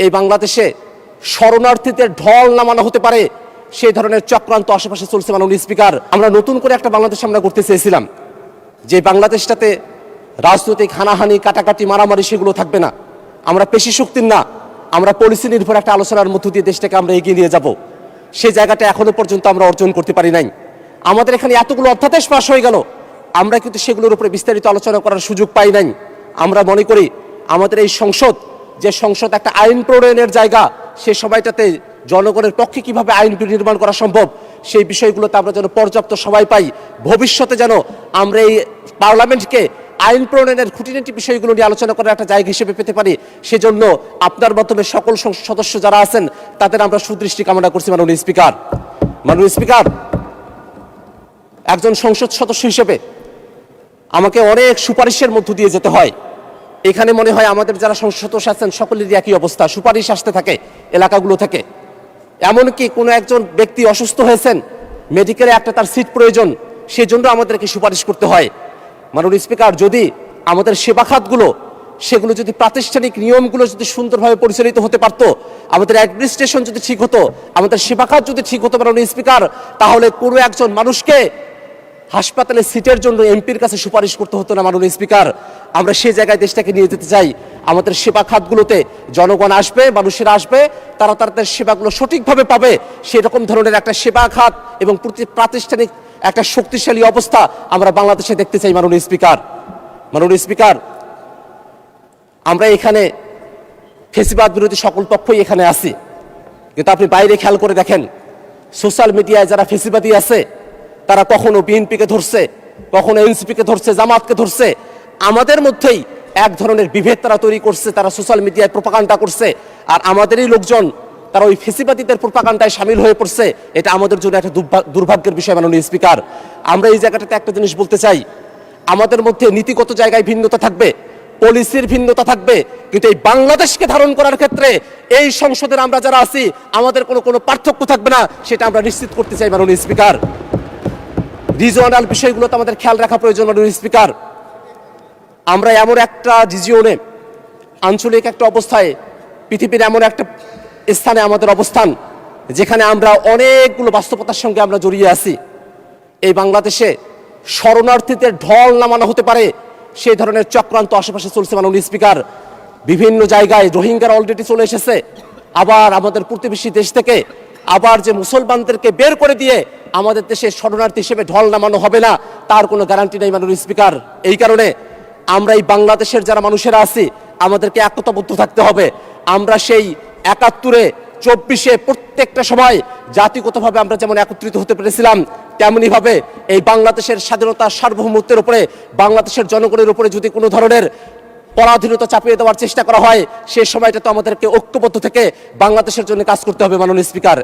এই বাংলাদেশে শরণার্থীদের ঢল নামানো হতে পারে সেই ধরনের চক্রান্ত আশেপাশে চলছে। মাননীয় স্পিকার, আমরা নতুন করে একটা বাংলাদেশ আমরা করতে চেয়েছিলাম, যে বাংলাদেশটাতে রাজনৈতিক হানাহানি, কাটাকাটি, মারামারি সেগুলো থাকবে না। আমরা পেশি শক্তির না, আমরা পলিসি নির্ভর একটা আলোচনার মধ্য দিয়ে দেশটাকে আমরা এগিয়ে নিয়ে যাব। সেই জায়গাটা এখনো পর্যন্ত আমরা অর্জন করতে পারি নাই। আমাদের এখানে এতগুলো অধ্যাদেশ পাশ হয়ে গেল, আমরা কিন্তু সেগুলোর উপরে বিস্তারিত আলোচনা করার সুযোগ পাই নাই। আমরা মনে করি আমাদের এই সংসদ, যে সংসদ একটা আইন প্রণয়নের জায়গা, সে সময়টাতে জনগণের পক্ষে কিভাবে আইন নির্মাণ করা সম্ভব সেই বিষয়গুলোতে আমরা যেন পর্যাপ্ত সময় পাই। ভবিষ্যতে যেন আমরা এই পার্লামেন্টকে আইন প্রণয়নের খুঁটিনাটি বিষয়গুলো নিয়ে আলোচনা করার একটা জায়গা হিসেবে পেতে পারি, সেজন্য আপনার মাধ্যমে সকল সদস্য যারা আছেন তাদের আমরা সুদৃষ্টি কামনা করছি। মাননীয় স্পিকার, একজন সংসদ সদস্য হিসেবে আমাকে অনেক সুপারিশের মধ্য দিয়ে যেতে হয়। এখানে মনে হয় আমাদের যারা সংসদ সদস্য আছেন সকলেরই একই অবস্থা, সুপারিশ আসতে থাকে এলাকাগুলো থেকে। এমনকি কোনো একজন ব্যক্তি অসুস্থ হয়েছেন, মেডিকেলে একটা তার সিট প্রয়োজন, সেজন্য আমাদেরকে সুপারিশ করতে হয়। মাননীয় স্পিকার, যদি আমাদের সেবা খাতগুলো সেগুলো যদি প্রাতিষ্ঠানিক নিয়মগুলো যদি সুন্দরভাবে পরিচালিত হতে পারত, আমাদের অ্যাডমিনিস্ট্রেশন যদি ঠিক হতো, আমাদের সেবা খাত যদি ঠিক হতো মাননীয় স্পিকার, তাহলে কোনো একজন মানুষকে হাসপাতালে সিটের জন্য এমপির কাছে সুপারিশ করতে হতো না। মাননীয় স্পিকার, আমরা সেই জায়গায় দেশটাকে নিয়ে যেতে চাই। আমাদের সেবা খাতগুলোতে জনগণ আসবে, মানুষেরা আসবে, তারা তাদের সেবাগুলো সঠিকভাবে পাবে, সেরকম ধরনের একটা সেবা খাত এবং প্রাতিষ্ঠানিক একটা শক্তিশালী অবস্থা আমরা বাংলাদেশে দেখতে চাই। মাননীয় স্পিকার, আমরা এখানে ফেসিবাদ বিরোধী সকল পক্ষই এখানে আছি, কিন্তু আপনি বাইরে খেয়াল করে দেখেন, সোশ্যাল মিডিয়ায় যারা ফেসিবাদী আছে তারা কখনো বিএনপিকে ধরছে, কখনো এনসিপিকে ধরছে, জামাতকে ধরছে। আমাদের মধ্যেই এক ধরনের বিভেদ তারা তৈরি করছে, তারা সোশ্যাল মিডিয়ায় প্রোপাগান্ডা করছে, আর আমাদেরই লোকজন তারা ওই ফেসিবাদীদের প্রোপাগান্ডায় সামিল হয়ে পড়ছে। এটা আমাদের জন্য একটা দুর্ভাগ্যের বিষয়। মাননীয় স্পিকার, আমরা এই জায়গাটাতে একটা জিনিস বলতে চাই, আমাদের মধ্যে নীতিগত জায়গায় ভিন্নতা থাকবে, পলিসির ভিন্নতা থাকবে, কিন্তু এই বাংলাদেশকে ধারণ করার ক্ষেত্রে এই সংসদের আমরা যারা আছি আমাদের কোনো পার্থক্য থাকবে না, সেটা আমরা নিশ্চিত করতে চাই। মাননীয় স্পিকার, রিজিওনাল বিষয়গুলোতে আমাদের খেয়াল রাখা প্রয়োজন। মাননীয় স্পিকার, আমরা এমন একটা রিজিওনে, আঞ্চলিক একটা অবস্থায়, পৃথিবীর এমন একটা স্থানে আমাদের অবস্থান, যেখানে আমরা অনেকগুলো বাস্তবতার সঙ্গে আমরা জড়িয়ে আছি। এই বাংলাদেশে শরণার্থীদের ঢল নামানো হতে পারে সেই ধরনের চক্রান্ত আশেপাশে চলছে। মাননীয় স্পিকার, বিভিন্ন জায়গায় রোহিঙ্গারা অলরেডি চলে এসেছে, আবার আমাদের প্রতিবেশী দেশ থেকে আবার যে মুসলমানদেরকে বের করে দিয়ে আমাদের দেশে শরণার্থী হিসেবে ঢল নামানো হবে না, তার কোনো গ্যারান্টি নেই। মাননীয় স্পিকার, এই কারণে আমরা এই বাংলাদেশের যারা মানুষেরা আছি আমাদেরকে একতাবদ্ধ থাকতে হবে। আমরা সেই ৭১-এ, ২৪-এ প্রত্যেকটা সময় জাতিগতভাবে আমরা যেমন একত্রিত হতে পেরেছিলাম, তেমনি ভাবে এই বাংলাদেশের স্বাধীনতা, সার্বভৌমত্বের উপরে, বাংলাদেশের জনগণের উপরে যদি কোনো ধরনের পরাধীনতা চাপিয়ে দেওয়ার চেষ্টা করা হয়, সেই সময়টা তো আমাদেরকে ঐক্যবদ্ধ থেকে বাংলাদেশের জন্য কাজ করতে হবে। মাননীয় স্পিকার।